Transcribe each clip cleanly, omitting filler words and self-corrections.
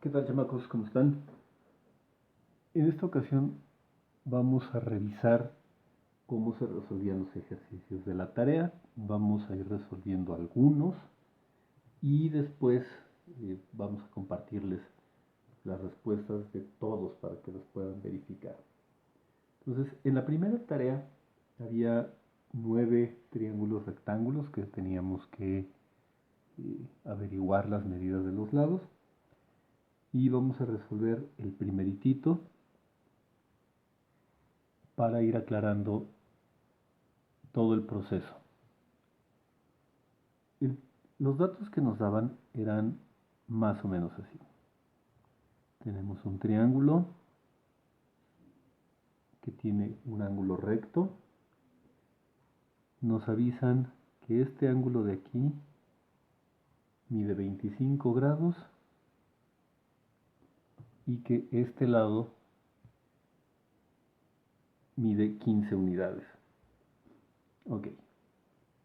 ¿Qué tal, chamacos? ¿Cómo están? En esta ocasión vamos a revisar cómo se resolvían los ejercicios de la tarea. Vamos a ir resolviendo algunos y después vamos a compartirles las respuestas de todos para que los puedan verificar. Entonces, en la primera tarea había 9 triángulos rectángulos que teníamos que averiguar las medidas de los lados. Y vamos a resolver el primeritito para ir aclarando todo el proceso. Los datos que nos daban eran más o menos así. Tenemos un triángulo que tiene un ángulo recto. Nos avisan que este ángulo de aquí mide 25 grados y que este lado mide 15 unidades. Ok.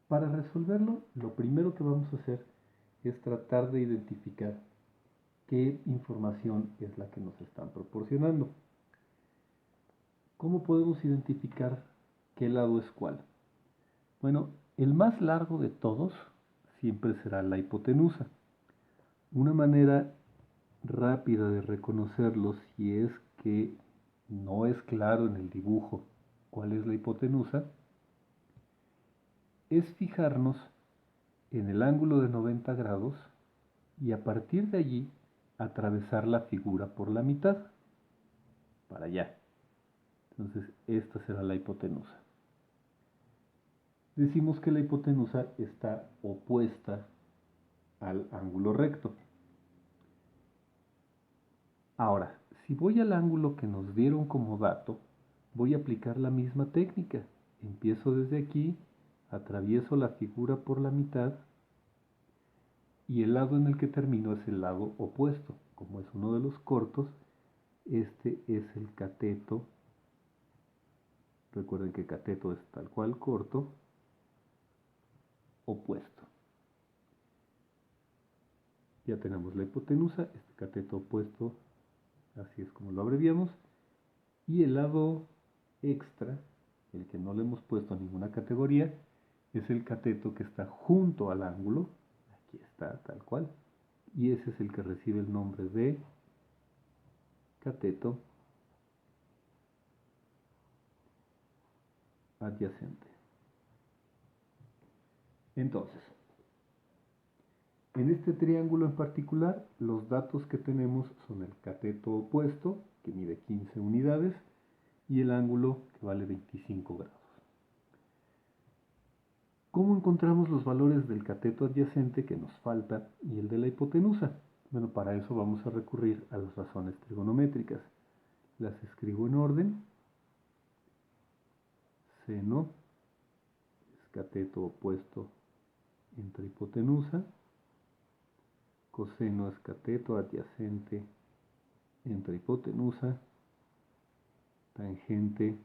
Para resolverlo, lo primero que vamos a hacer es tratar de identificar qué información es la que nos están proporcionando. ¿Cómo podemos identificar qué lado es cuál? Bueno, el más largo de todos siempre será la hipotenusa. Una manera rápida de reconocerlo, si es que no es claro en el dibujo cuál es la hipotenusa, es fijarnos en el ángulo de 90 grados y a partir de allí atravesar la figura por la mitad, para allá. Entonces, esta será la hipotenusa. Decimos que la hipotenusa está opuesta al ángulo recto. Ahora, si voy al ángulo que nos dieron como dato, voy a aplicar la misma técnica. Empiezo desde aquí, atravieso la figura por la mitad y el lado en el que termino es el lado opuesto. Como es uno de los cortos, este es el cateto. Recuerden que cateto es tal cual corto, opuesto. Ya tenemos la hipotenusa, este cateto opuesto, así es como lo abreviamos. Y el lado extra, el que no le hemos puesto ninguna categoría, es el cateto que está junto al ángulo. Aquí está, tal cual. Y ese es el que recibe el nombre de cateto adyacente. Entonces, en este triángulo en particular, los datos que tenemos son el cateto opuesto, que mide 15 unidades, y el ángulo, que vale 25 grados. ¿Cómo encontramos los valores del cateto adyacente que nos falta y el de la hipotenusa? Bueno, para eso vamos a recurrir a las razones trigonométricas. Las escribo en orden. Seno es cateto opuesto entre hipotenusa. Coseno es cateto adyacente entre hipotenusa. Tangente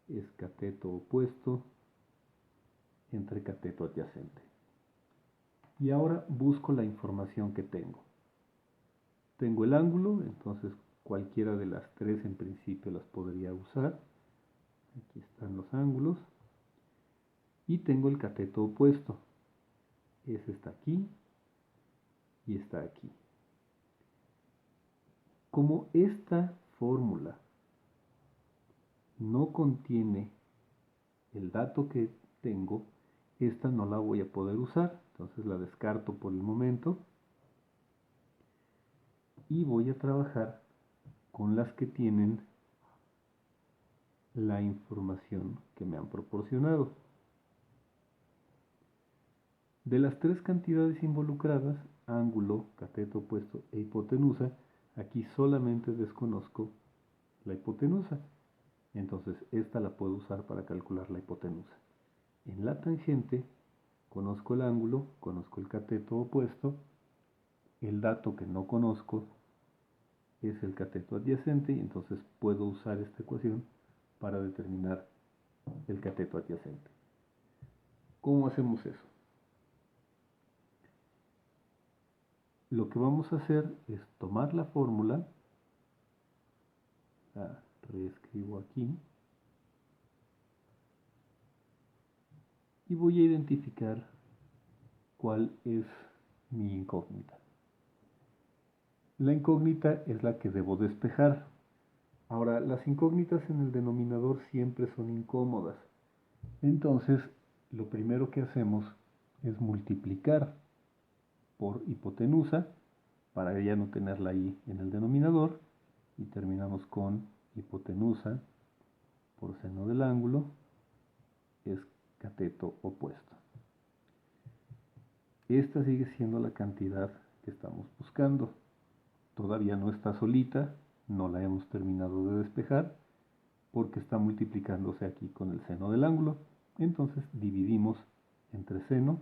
es cateto opuesto entre cateto adyacente. Y ahora busco la información que tengo. Tengo el ángulo, entonces cualquiera de las tres en principio las podría usar. Aquí están los ángulos. Y tengo el cateto opuesto. Ese está aquí y está aquí. Como esta fórmula no contiene el dato que tengo, esta no la voy a poder usar. Entonces la descarto por el momento. Y voy a trabajar con las que tienen la información que me han proporcionado. De las tres cantidades involucradas, ángulo, cateto opuesto e hipotenusa, aquí solamente desconozco la hipotenusa. Entonces esta la puedo usar para calcular la hipotenusa. En la tangente conozco el ángulo, conozco el cateto opuesto. El dato que no conozco es el cateto adyacente y entonces puedo usar esta ecuación para determinar el cateto adyacente. ¿Cómo hacemos eso? lo que vamos a hacer es tomar la fórmula, la reescribo aquí, y voy a identificar cuál es mi incógnita. La incógnita es la que debo despejar. Ahora, las incógnitas en el denominador siempre son incómodas. Entonces, lo primero que hacemos es multiplicar por hipotenusa para ya no tenerla ahí en el denominador, y terminamos con hipotenusa por seno del ángulo es cateto opuesto. Esta sigue siendo la cantidad que estamos buscando. Todavía no está solita, no la hemos terminado de despejar porque está multiplicándose aquí con el seno del ángulo. Entonces dividimos entre seno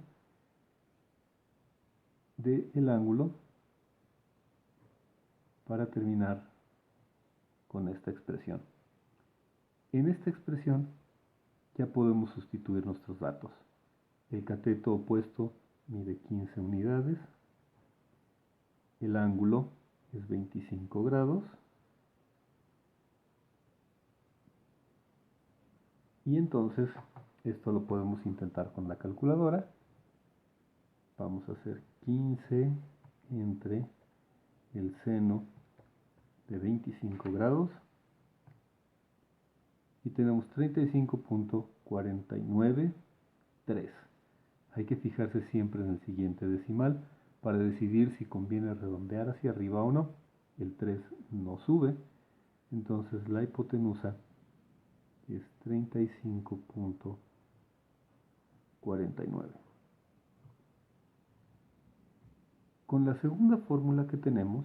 del ángulo para terminar con esta expresión. En esta expresión ya podemos sustituir nuestros datos. El cateto opuesto mide 15 unidades, el ángulo es 25 grados, y entonces esto lo podemos intentar con la calculadora. Vamos a hacer 15 entre el seno de 25 grados y tenemos 35.493. Hay que fijarse siempre en el siguiente decimal para decidir si conviene redondear hacia arriba o no. El 3 no sube, entonces la hipotenusa es 35.49. Con la segunda fórmula que tenemos,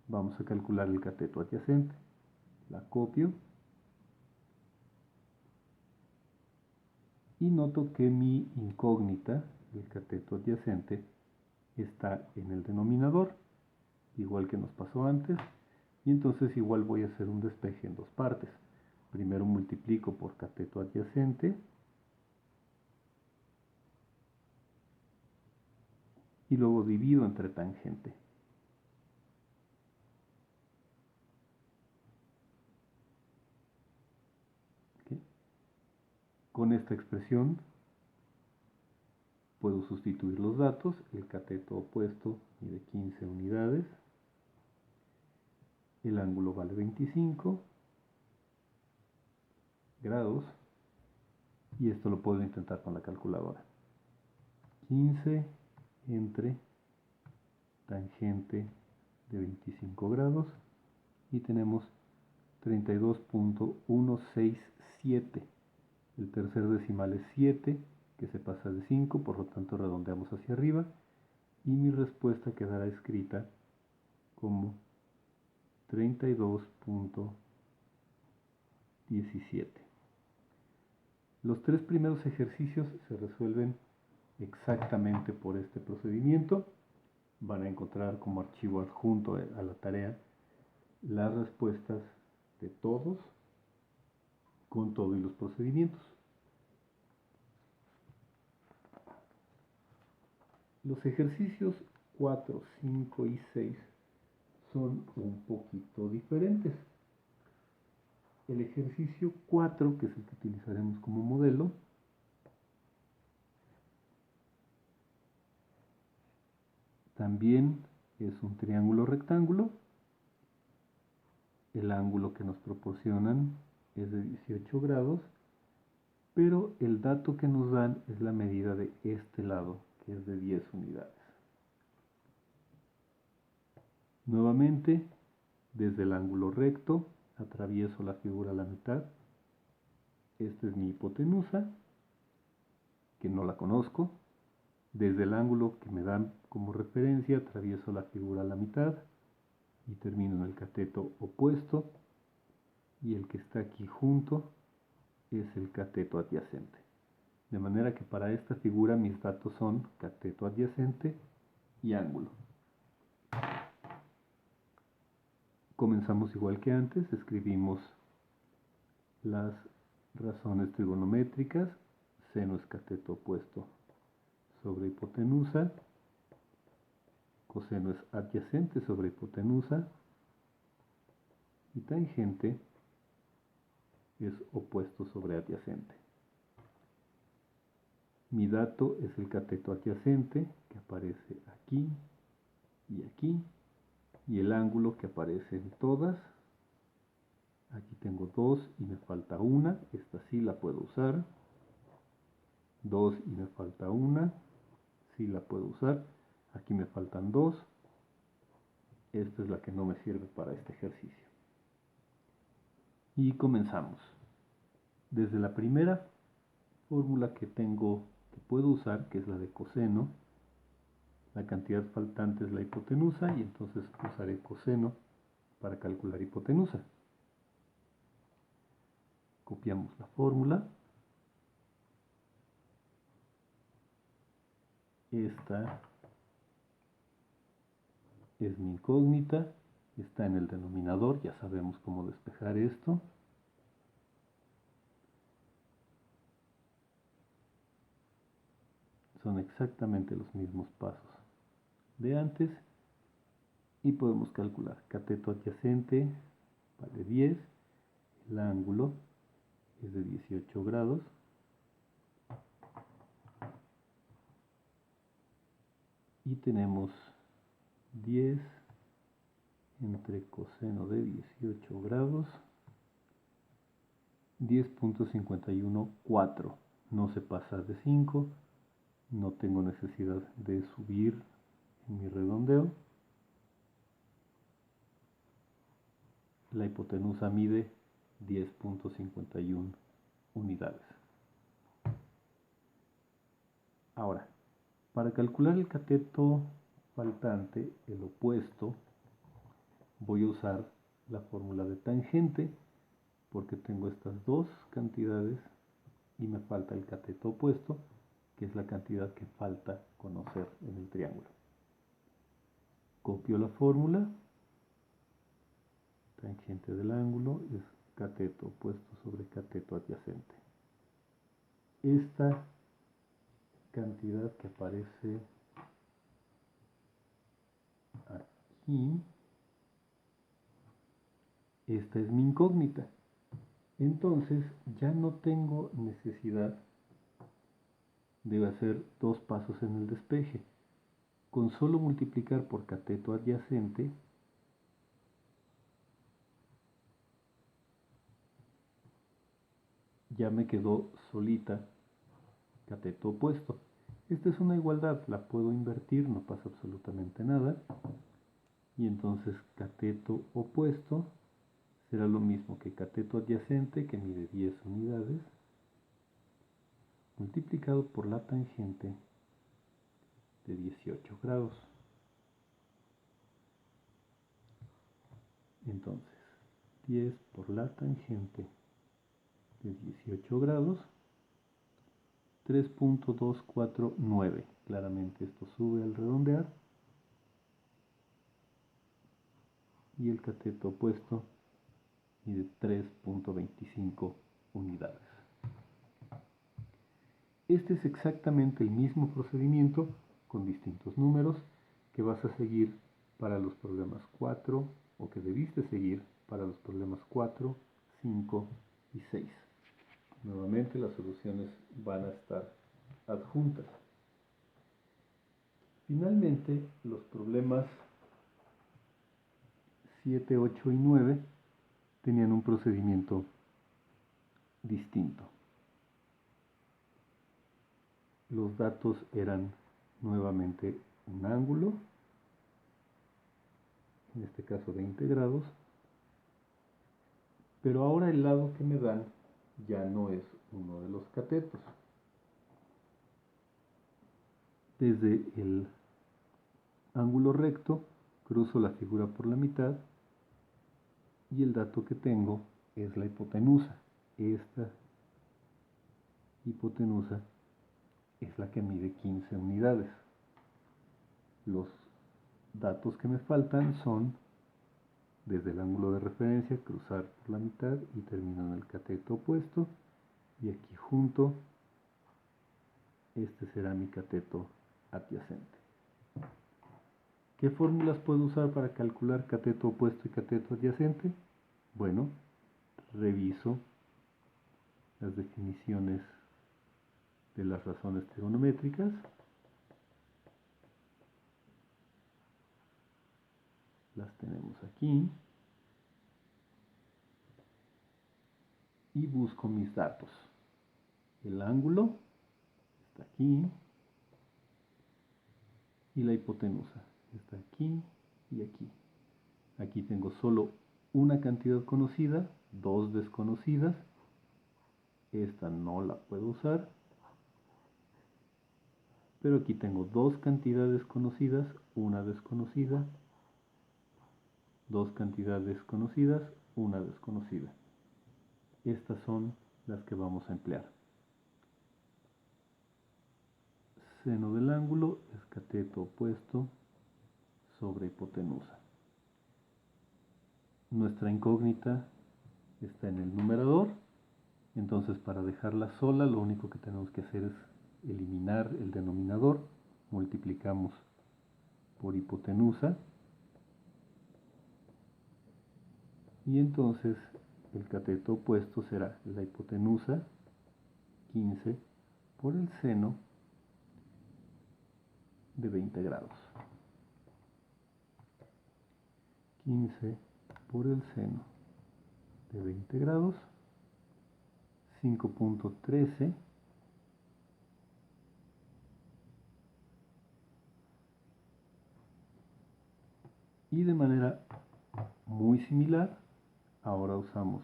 vamos a calcular el cateto adyacente. La copio y noto que mi incógnita, el cateto adyacente, está en el denominador, igual que nos pasó antes, y entonces igual voy a hacer un despeje en dos partes. Primero multiplico por cateto adyacente y luego divido entre tangente. ¿Okay? Con esta expresión puedo sustituir los datos. El cateto opuesto mide 15 unidades, el ángulo vale 25 grados, y esto lo puedo intentar con la calculadora. 15 entre tangente de 25 grados y tenemos 32.167. El tercer decimal es 7, que se pasa de 5, por lo tanto redondeamos hacia arriba y mi respuesta quedará escrita como 32.17. Los tres primeros ejercicios se resuelven exactamente por este procedimiento. Van a encontrar como archivo adjunto a la tarea las respuestas de todos con todos los procedimientos. Los ejercicios 4, 5 y 6 son un poquito diferentes. El ejercicio 4, que es el que utilizaremos como modelo, también es un triángulo rectángulo. El ángulo que nos proporcionan es de 18 grados, pero el dato que nos dan es la medida de este lado, que es de 10 unidades. Nuevamente, desde el ángulo recto, atravieso la figura a la mitad. Esta es mi hipotenusa, que no la conozco. Desde el ángulo que me dan como referencia, atravieso la figura a la mitad y termino en el cateto opuesto, y el que está aquí junto es el cateto adyacente. De manera que para esta figura mis datos son cateto adyacente y ángulo. Comenzamos igual que antes, escribimos las razones trigonométricas. Seno es cateto opuesto sobre hipotenusa. Coseno es adyacente sobre hipotenusa y tangente es opuesto sobre adyacente. Mi dato es el cateto adyacente que aparece aquí y el ángulo que aparece en todas. Aquí tengo 2 y me falta una, esta sí la puedo usar. 2 y me falta una, sí la puedo usar. Aquí me faltan 2, esta es la que no me sirve para este ejercicio. Y comenzamos. Desde la primera fórmula que puedo usar, que es la de coseno, la cantidad faltante es la hipotenusa y entonces usaré coseno para calcular hipotenusa. Copiamos la fórmula. Esta es mi incógnita, está en el denominador, ya sabemos cómo despejar esto. Son exactamente los mismos pasos de antes y podemos calcular. Cateto adyacente vale 10, el ángulo es de 18 grados. Y tenemos 10 entre coseno de 18 grados, 10.514. No se pasa de 5, no tengo necesidad de subir en mi redondeo. La hipotenusa mide 10.51 unidades. Ahora, para calcular el cateto faltante, el opuesto, voy a usar la fórmula de tangente porque tengo estas dos cantidades y me falta el cateto opuesto, que es la cantidad que falta conocer en el triángulo. Copio la fórmula. Tangente del ángulo es cateto opuesto sobre cateto adyacente. Esta cantidad que aparece aquí, esta es mi incógnita. Entonces ya no tengo necesidad de hacer dos pasos en el despeje. Con solo multiplicar por cateto adyacente, ya me quedó solita cateto opuesto. Esta es una igualdad, la puedo invertir, no pasa absolutamente nada. Y entonces cateto opuesto será lo mismo que cateto adyacente, que mide 10 unidades, multiplicado por la tangente de 18 grados. Entonces, 10 por la tangente de 18 grados, 3.249. Claramente esto sube al redondear. Y el cateto opuesto mide 3.25 unidades. Este es exactamente el mismo procedimiento con distintos números que vas a seguir para los problemas 4, o que debiste seguir para los problemas 4, 5 y 6. Nuevamente las soluciones van a estar adjuntas. Finalmente, los problemas 7, 8 y 9 tenían un procedimiento distinto. Los datos eran nuevamente un ángulo, en este caso 20 grados, pero ahora el lado que me dan ya no es uno de los catetos. Desde el ángulo recto cruzo la figura por la mitad y el dato que tengo es la hipotenusa. Esta hipotenusa es la que mide 15 unidades. Los datos que me faltan son desde el ángulo de referencia cruzar por la mitad y termino en el cateto opuesto, y aquí junto este será mi cateto adyacente. ¿Qué fórmulas puedo usar para calcular cateto opuesto y cateto adyacente? Bueno, reviso las definiciones de las razones trigonométricas. Las tenemos aquí. Y busco mis datos. El ángulo está aquí. Y la hipotenusa está aquí y aquí. Aquí tengo solo una cantidad conocida, dos desconocidas. Esta no la puedo usar. Pero aquí tengo dos cantidades conocidas, una desconocida, dos cantidades conocidas, una desconocida. Estas son las que vamos a emplear. Seno del ángulo es cateto opuesto sobre hipotenusa. Nuestra incógnita está en el numerador, entonces para dejarla sola lo único que tenemos que hacer es eliminar el denominador, multiplicamos por hipotenusa y entonces el cateto opuesto será la hipotenusa 15 por el seno de 20 grados. 15 por el seno de 20 grados, 5.13 y de manera muy similar, ahora usamos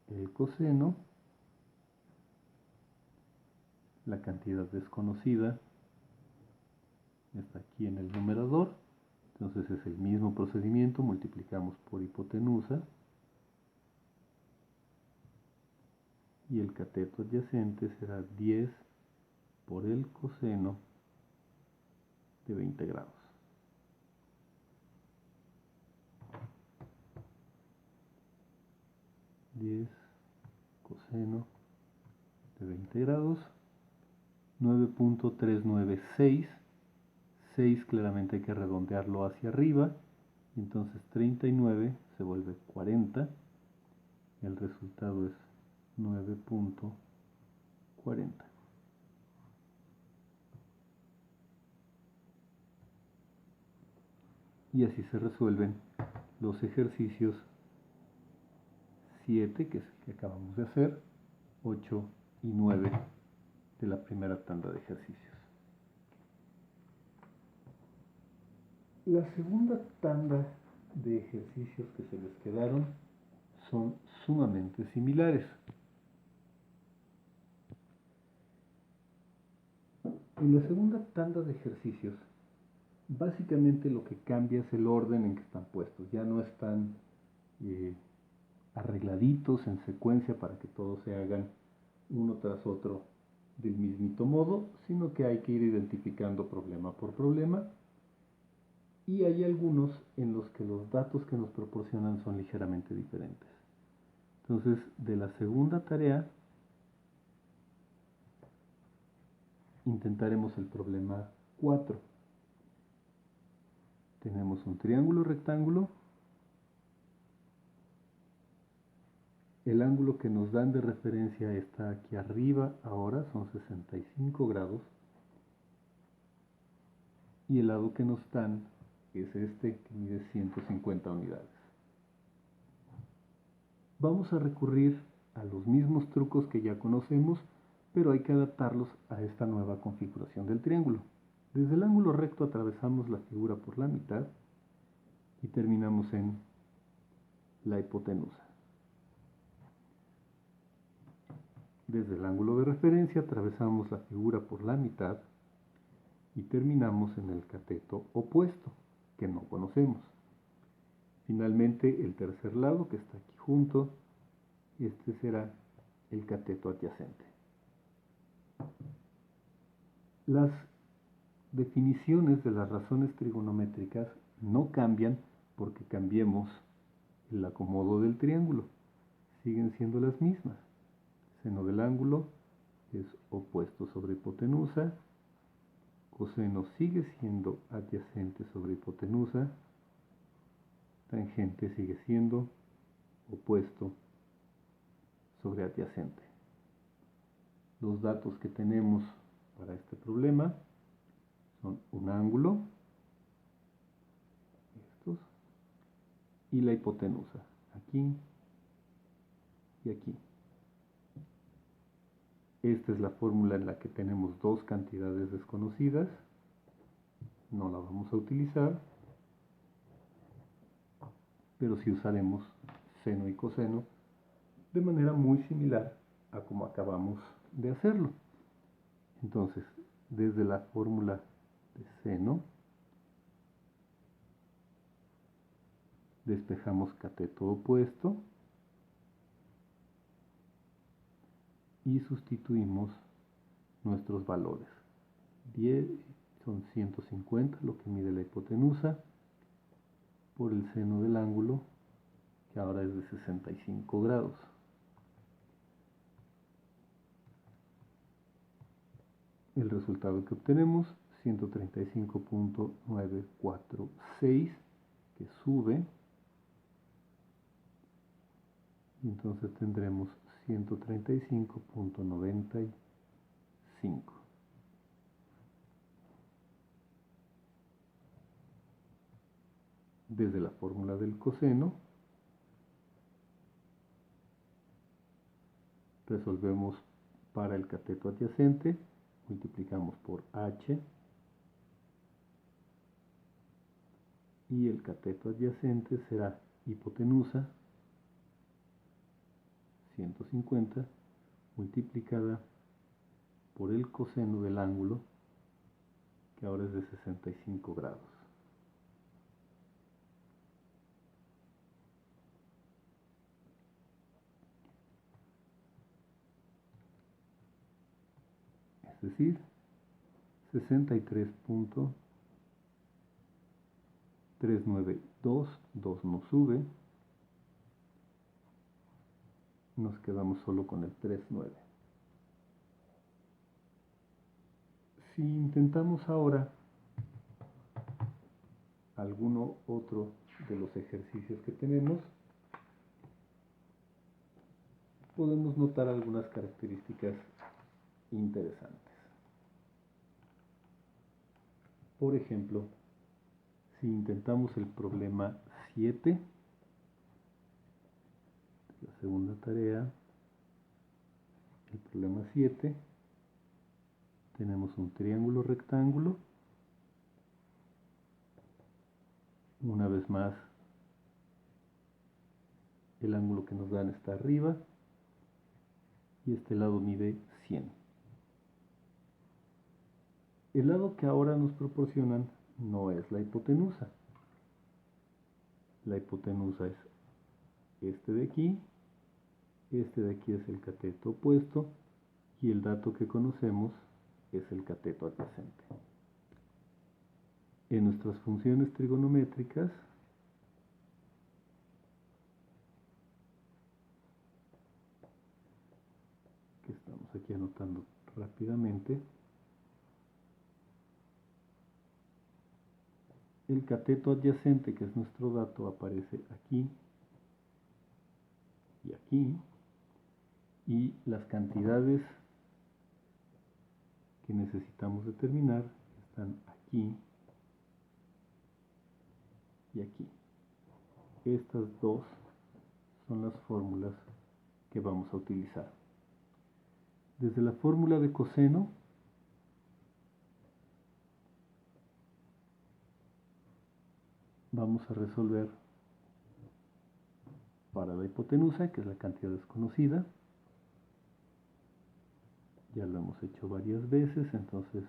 el coseno, la cantidad desconocida está aquí en el numerador, entonces es el mismo procedimiento, multiplicamos por hipotenusa y el cateto adyacente será 10 por el coseno de 20 grados. Coseno de 20 grados, 9.396, 6 claramente hay que redondearlo hacia arriba, y entonces 39 se vuelve 40, el resultado es 9.40. Y así se resuelven los ejercicios 7, que es el que acabamos de hacer, 8 y 9 de la primera tanda de ejercicios. La segunda tanda de ejercicios que se les quedaron son sumamente similares. En la segunda tanda de ejercicios, básicamente lo que cambia es el orden en que están puestos. Ya no están arregladitos en secuencia para que todos se hagan uno tras otro del mismito modo, sino que hay que ir identificando problema por problema. Y hay algunos en los que los datos que nos proporcionan son ligeramente diferentes. Entonces, de la segunda tarea, intentaremos el problema 4. Tenemos un triángulo rectángulo. El ángulo que nos dan de referencia está aquí arriba ahora, son 65 grados. Y el lado que nos dan es este, que mide 150 unidades. Vamos a recurrir a los mismos trucos que ya conocemos, pero hay que adaptarlos a esta nueva configuración del triángulo. Desde el ángulo recto atravesamos la figura por la mitad y terminamos en la hipotenusa. Desde el ángulo de referencia atravesamos la figura por la mitad y terminamos en el cateto opuesto, que no conocemos. Finalmente, el tercer lado, que está aquí junto, este será el cateto adyacente. Las definiciones de las razones trigonométricas no cambian porque cambiemos el acomodo del triángulo. Siguen siendo las mismas. Seno del ángulo es opuesto sobre hipotenusa, coseno sigue siendo adyacente sobre hipotenusa, tangente sigue siendo opuesto sobre adyacente. Los datos que tenemos para este problema son un ángulo, estos, y la hipotenusa, aquí y aquí. Esta es la fórmula en la que tenemos dos cantidades desconocidas, no la vamos a utilizar, pero sí usaremos seno y coseno de manera muy similar a como acabamos de hacerlo. Entonces, desde la fórmula de seno, despejamos cateto opuesto y sustituimos nuestros valores. 10 son 150, lo que mide la hipotenusa, por el seno del ángulo, que ahora es de 65 grados. El resultado que obtenemos, 135.946, que sube, y entonces tendremos 135.95. Desde la fórmula del coseno, resolvemos para el cateto adyacente, multiplicamos por h, y el cateto adyacente será hipotenusa 150 multiplicada por el coseno del ángulo, que ahora es de 65 grados. Es decir, 63.392, 2 no sube, nos quedamos solo con el 39. Si intentamos ahora alguno otro de los ejercicios que tenemos, podemos notar algunas características interesantes. Por ejemplo, si intentamos el problema 7, la segunda tarea, el problema 7, tenemos un triángulo rectángulo. Una vez más, el ángulo que nos dan está arriba y este lado mide 100. El lado que ahora nos proporcionan no es la hipotenusa. La hipotenusa es este de aquí es el cateto opuesto y el dato que conocemos es el cateto adyacente. En nuestras funciones trigonométricas, que estamos aquí anotando rápidamente, el cateto adyacente, que es nuestro dato, aparece aquí y aquí, y las cantidades que necesitamos determinar están aquí y aquí. Estas dos son las fórmulas que vamos a utilizar. Desde la fórmula de coseno, vamos a resolver para la hipotenusa, que es la cantidad desconocida. Ya lo hemos hecho varias veces, entonces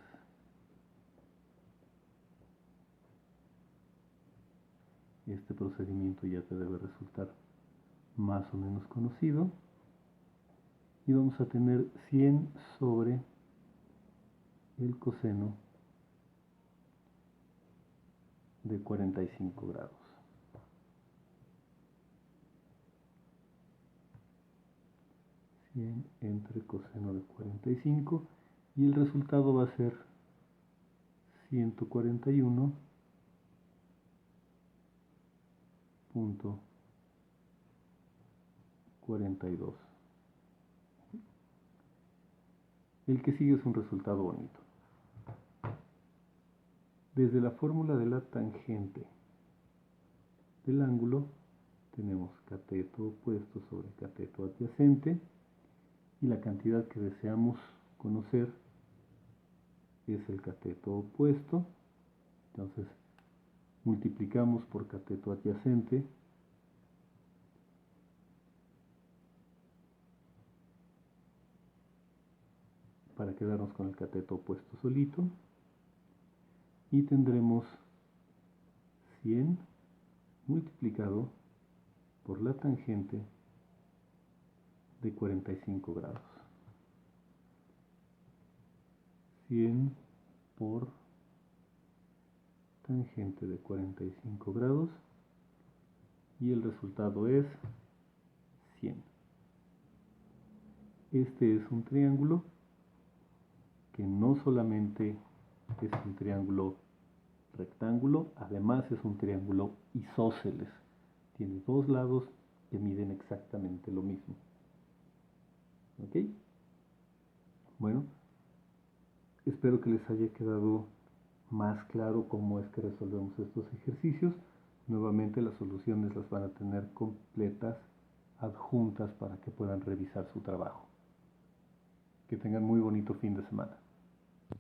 este procedimiento ya te debe resultar más o menos conocido. Y vamos a tener 100 sobre el coseno de 45 grados. Entre coseno de 45 y el resultado va a ser 141.42. El que sigue es un resultado bonito. Desde la fórmula de la tangente del ángulo tenemos cateto opuesto sobre cateto adyacente y la cantidad que deseamos conocer es el cateto opuesto. Entonces multiplicamos por cateto adyacente para quedarnos con el cateto opuesto solito y tendremos 100 multiplicado por la tangente de 45 grados. 100 por tangente de 45 grados y el resultado es 100. Este es un triángulo que no solamente es un triángulo rectángulo, además es un triángulo isósceles. Tiene dos lados que miden exactamente lo mismo. ¿Ok? Bueno, espero que les haya quedado más claro cómo es que resolvemos estos ejercicios. Nuevamente las soluciones las van a tener completas, adjuntas para que puedan revisar su trabajo. Que tengan muy bonito fin de semana.